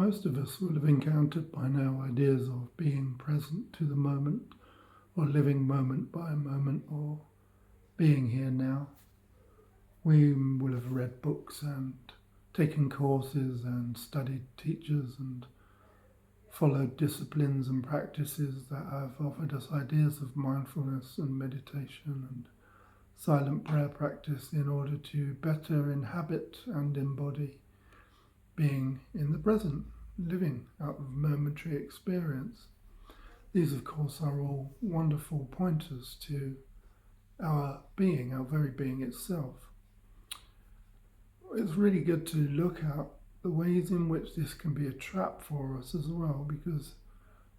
Most of us will have encountered by now ideas of being present to the moment, or living moment by moment, or being here now. We will have read books and taken courses and studied teachers and followed disciplines and practices that have offered us ideas of mindfulness and meditation and silent prayer practice in order to better inhabit and embody being in the present, living out of momentary experience. These, of course, are all wonderful pointers to our being, our very being itself. It's really good to look at the ways in which this can be a trap for us as well, because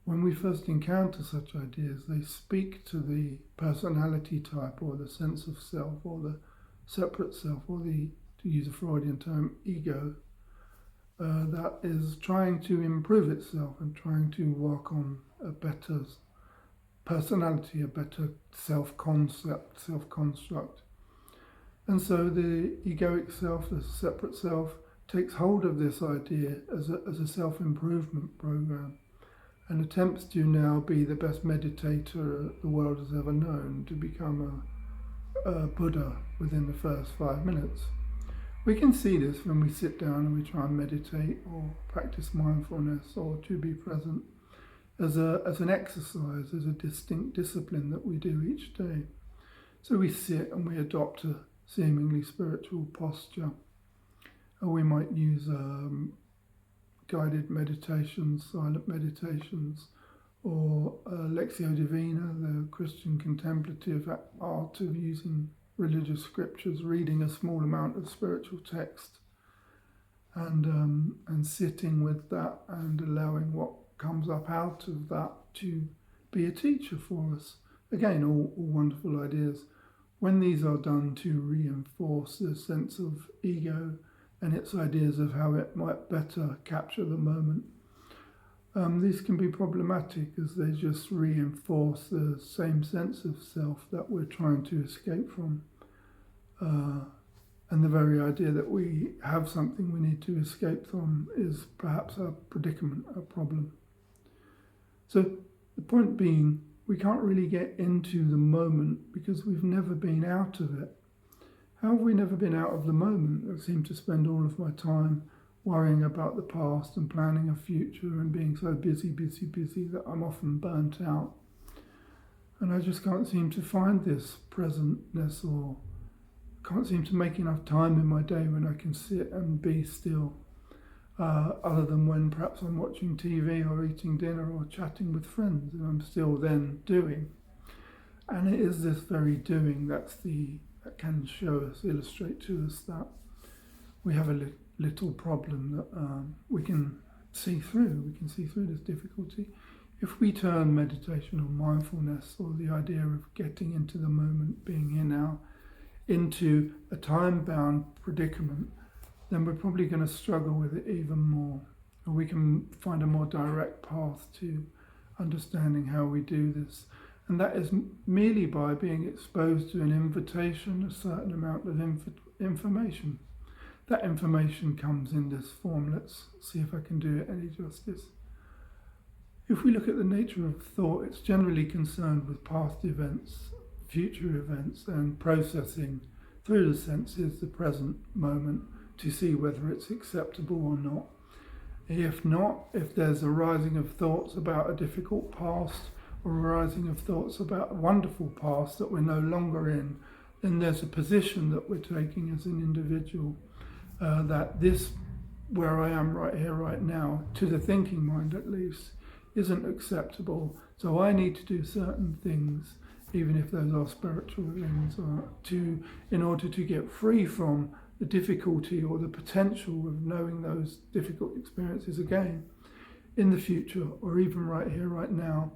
when we first encounter such ideas, they speak to the personality type or the sense of self or the separate self or the, to use a Freudian term, ego, that is trying to improve itself and trying to work on a better personality, a better self-concept, self-construct. And so the egoic self, the separate self, takes hold of this idea as a self-improvement program and attempts to now be the best meditator the world has ever known, to become a Buddha within the first 5 minutes. We can see this when we sit down and we try and meditate or practice mindfulness or to be present as an exercise, as a distinct discipline that we do each day. So we sit and we adopt a seemingly spiritual posture. Or we might use guided meditations, silent meditations, or Lectio Divina, the Christian contemplative art of using religious scriptures, reading a small amount of spiritual text, and sitting with that and allowing what comes up out of that to be a teacher for us. Again, all wonderful ideas. When these are done to reinforce the sense of ego and its ideas of how it might better capture the moment, these can be problematic as they just reinforce the same sense of self that we're trying to escape from. And the very idea that we have something we need to escape from is perhaps a predicament, a problem. So the point being, we can't really get into the moment because we've never been out of it. How have we never been out of the moment? I seem to spend all of my time worrying about the past and planning a future and being so busy that I'm often burnt out. And I just can't seem to find this presentness, or can't seem to make enough time in my day when I can sit and be still, other than when perhaps I'm watching TV or eating dinner or chatting with friends, and I'm still then doing. And it is this very doing that can show us, illustrate to us that we have a little problem that we can see through. We can see through this difficulty. If we turn meditation or mindfulness or the idea of getting into the moment, being here now, into a time-bound predicament, then we're probably going to struggle with it even more. Or we can find a more direct path to understanding how we do this. And that is merely by being exposed to an invitation, a certain amount of information. That information comes in this form. Let's see if I can do it any justice. If we look at the nature of thought, it's generally concerned with past events, future events, and processing through the senses the present moment to see whether it's acceptable or not. If not, if there's a rising of thoughts about a difficult past or a rising of thoughts about a wonderful past that we're no longer in, then there's a position that we're taking as an individual, that this, where I am right here, right now, to the thinking mind at least, isn't acceptable. So I need to do certain things, even if those are spiritual things, in order to get free from the difficulty or the potential of knowing those difficult experiences again in the future, or even right here, right now,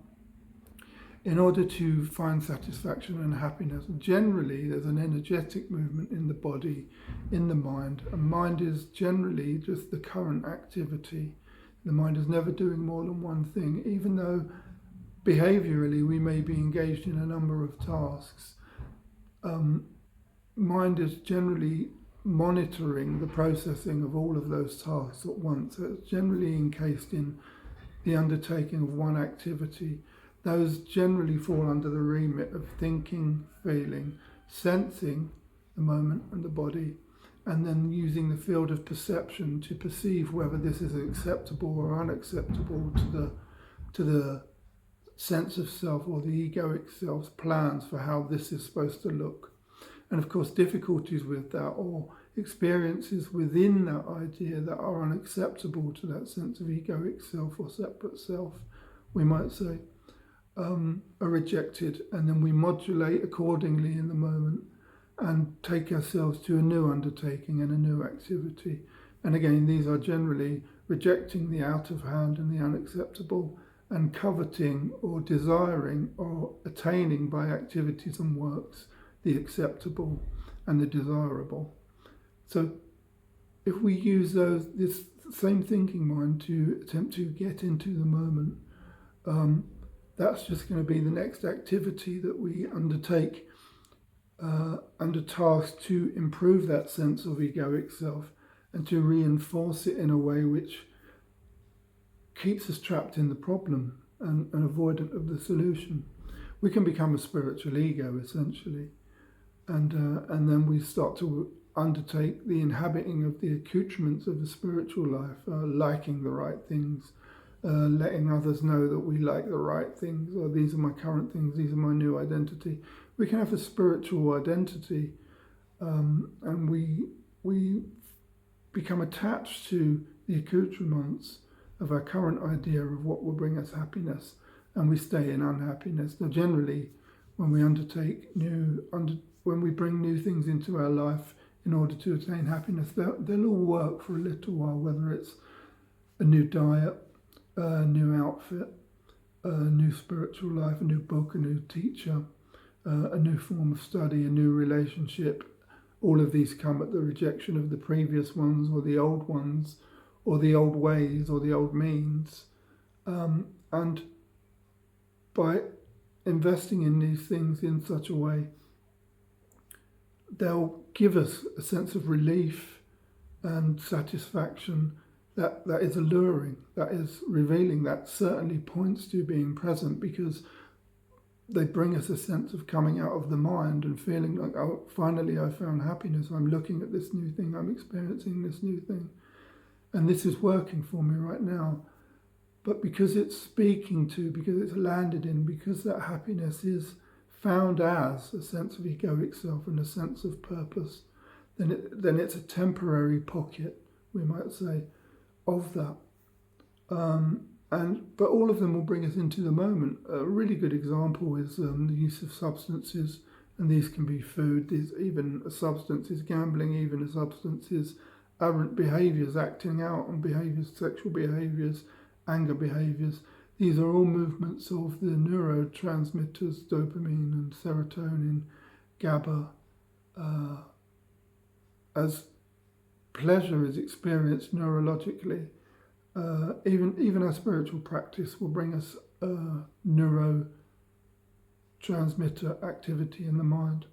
in order to find satisfaction and happiness. Generally, there's an energetic movement in the body, in the mind, and mind is generally just the current activity. The mind is never doing more than one thing, even though behaviorally we may be engaged in a number of tasks. Mind is generally monitoring the processing of all of those tasks at once. So it's generally encased in the undertaking of one activity. Those generally fall under the remit of thinking, feeling, sensing the moment and the body, and then using the field of perception to perceive whether this is acceptable or unacceptable to the sense of self or the egoic self's plans for how this is supposed to look. And of course, difficulties with that or experiences within that idea that are unacceptable to that sense of egoic self or separate self, we might say, are rejected, and then we modulate accordingly in the moment and take ourselves to a new undertaking and a new activity. And again, these are generally rejecting the out of hand and the unacceptable, and coveting or desiring or attaining by activities and works the acceptable and the desirable. So if we use this same thinking mind to attempt to get into the moment, that's just going to be the next activity that we undertake under task to improve that sense of egoic self and to reinforce it in a way which keeps us trapped in the problem and avoidant of the solution. We can become a spiritual ego, essentially, and then we start to undertake the inhabiting of the accoutrements of the spiritual life, liking the right things, letting others know that we like the right things, or these are my current things, these are my new identity. We can have a spiritual identity, and we become attached to the accoutrements of our current idea of what will bring us happiness, and we stay in unhappiness. Now, generally, when we when we bring new things into our life in order to attain happiness, they'll all work for a little while, whether it's a new diet, a new outfit, a new spiritual life, a new book, a new teacher, a new form of study, a new relationship. All of these come at the rejection of the previous ones or the old ones, or the old ways, or the old means. And by investing in these things in such a way, they'll give us a sense of relief and satisfaction that is alluring, that is revealing, that certainly points to being present, because they bring us a sense of coming out of the mind and feeling like, oh, finally I found happiness, I'm looking at this new thing, I'm experiencing this new thing. And this is working for me right now. But because it's speaking to, because it's landed in, because that happiness is found as a sense of egoic self and a sense of purpose, then it's a temporary pocket, we might say, of that. But all of them will bring us into the moment. A really good example is the use of substances, and these can be food, even a substance is gambling, even a substance is aberrant behaviours, acting out on behaviours, sexual behaviours, anger behaviours. These are all movements of the neurotransmitters, dopamine and serotonin, GABA. As pleasure is experienced neurologically, even our spiritual practice will bring us neurotransmitter activity in the mind.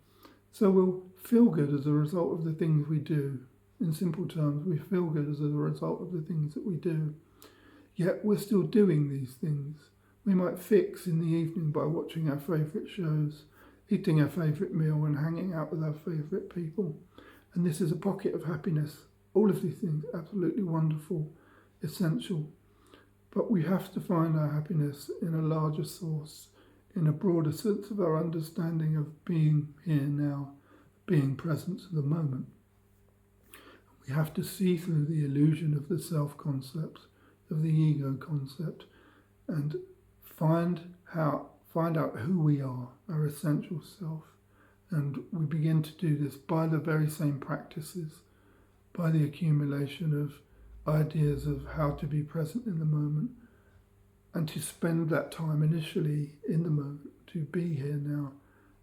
So we'll feel good as a result of the things we do. In simple terms, we feel good as a result of the things that we do. Yet we're still doing these things. We might fix in the evening by watching our favourite shows, eating our favourite meal and hanging out with our favourite people. And this is a pocket of happiness. All of these things, absolutely wonderful, essential. But we have to find our happiness in a larger source, in a broader sense of our understanding of being here now, being present to the moment. We have to see through the illusion of the self-concept, of the ego concept, and find out who we are, our essential self. And we begin to do this by the very same practices, by the accumulation of ideas of how to be present in the moment, and to spend that time initially in the moment, to be here now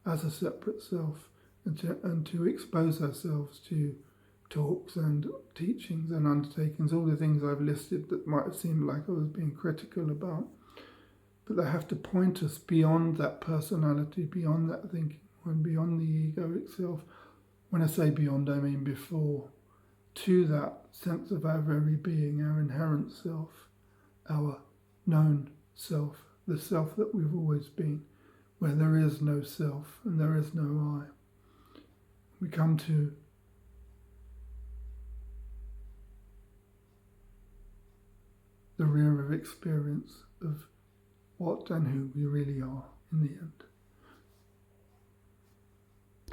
as a separate self, and to expose ourselves to talks and teachings and undertakings, all the things I've listed that might have seemed like I was being critical about, but they have to point us beyond that personality, beyond that thinking, and beyond the ego itself, When I say beyond, I mean before, to that sense of our very being, our inherent self, our known self, the self that we've always been, where there is no self and there is no I. We come to the rear of experience of what and who we really are in the end.